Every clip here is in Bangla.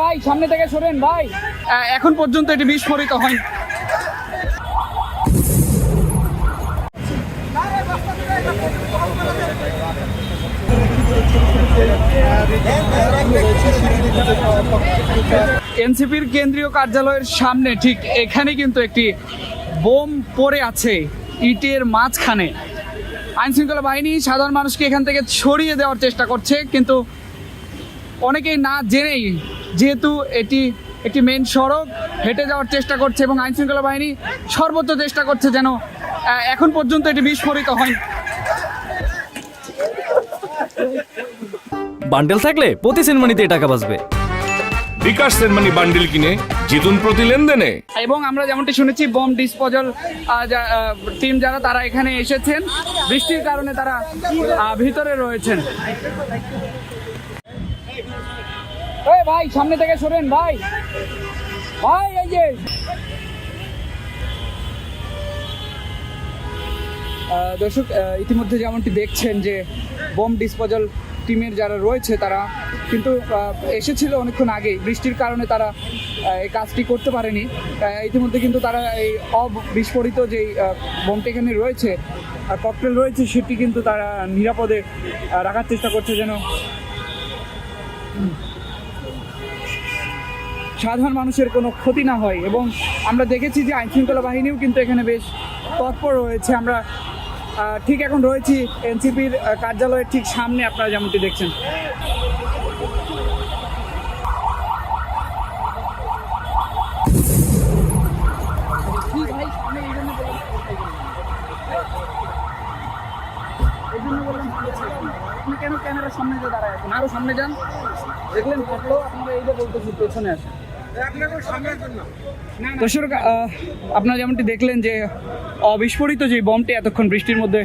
ভাই সামনে থেকে সরেন ভাই। এখন পর্যন্ত এটি বিস্ফোরিত হয়নি। এনসিপির কেন্দ্রীয় কার্যালয়ের সামনে ঠিক এখানে কিন্তু একটি বোম পড়ে আছে ইটের মাঝখানে। আইনশৃঙ্খলা বাহিনী সাধারণ মানুষকে এখান থেকে সরিয়ে দেওয়ার চেষ্টা করছে, কিন্তু অনেকেই না জেনেই, যেহেতু এটি একটি মেন সড়ক, হেঁটে যাওয়ার চেষ্টা করছে এবং আইনশৃঙ্খলা বাহিনী সর্বোচ্চ চেষ্টা করছে যেন এখন পর্যন্ত এটি বিস্ফোরিত হয়নি। বান্ডেল থাকলে প্রতি সেনমানিতে টাকা বাঁচবে। বিকাশ সেনমানি বান্ডেল কিনে জিতুন প্রতি লেনদেনে। এবং আমরা যেমনটি শুনেছি বম ডিসপোজাল টিম যারা তারা এখানে এসেছেন, বৃষ্টির কারণে তারা ভিতরে রয়েছেন। ভাই সামনে থেকে সরেন ভাই। ভাই এই যে দর্শক ইতিমধ্যে যেমনটি দেখছেন যে বম ডিসপোজাল টিমের যারা রয়েছে তারা কিন্তু এসেছিল অনেকক্ষণ আগেই, বৃষ্টির কারণে তারা এই কাজটি করতে পারেনি। ইতিমধ্যে কিন্তু তারা এই অবিস্ফোরিত যেই বোমটি এখানে রয়েছে আর ককটেল রয়েছে সেটি কিন্তু তারা নিরাপদে রাখার চেষ্টা করছে যেন সাধারণ মানুষের কোনো ক্ষতি না হয়। এবং আমরা দেখেছি যে আইনশৃঙ্খলা বাহিনীও কিন্তু এখানে বেশ তৎপর রয়েছে। আমরা ঠিক এখন রয়েছি এনসিপির কার্যালয়ের ঠিক সামনে, আপনারা যেমনটি দেখছেন। আপনি কেন ক্যামেরার সামনে যে দাঁড়ায় আছেন? আরো সামনে যান, দেখলেন থাকলো আপনারা এই যে বলতেছি পেছনে আসেন। দর্শক আপনারা যেমনটি দেখলেন যে অবিস্ফোরিত যে বমটি এতক্ষণ বৃষ্টির মধ্যে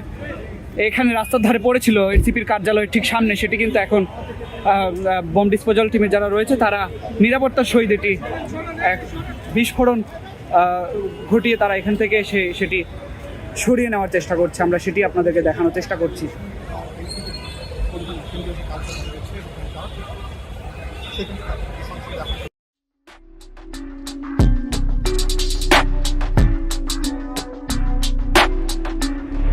এখানে রাস্তার ধারে পড়েছিল এনসিপির কার্যালয়ের ঠিক সামনে, সেটি কিন্তু এখন বম ডিসপোজাল টিমে যারা রয়েছে তারা নিরাপত্তার সহিত এটি বিস্ফোরণ ঘটিয়ে তারা এখান থেকে সেটি সরিয়ে নেওয়ার চেষ্টা করছে। আমরা সেটি আপনাদেরকে দেখানোর চেষ্টা করছি।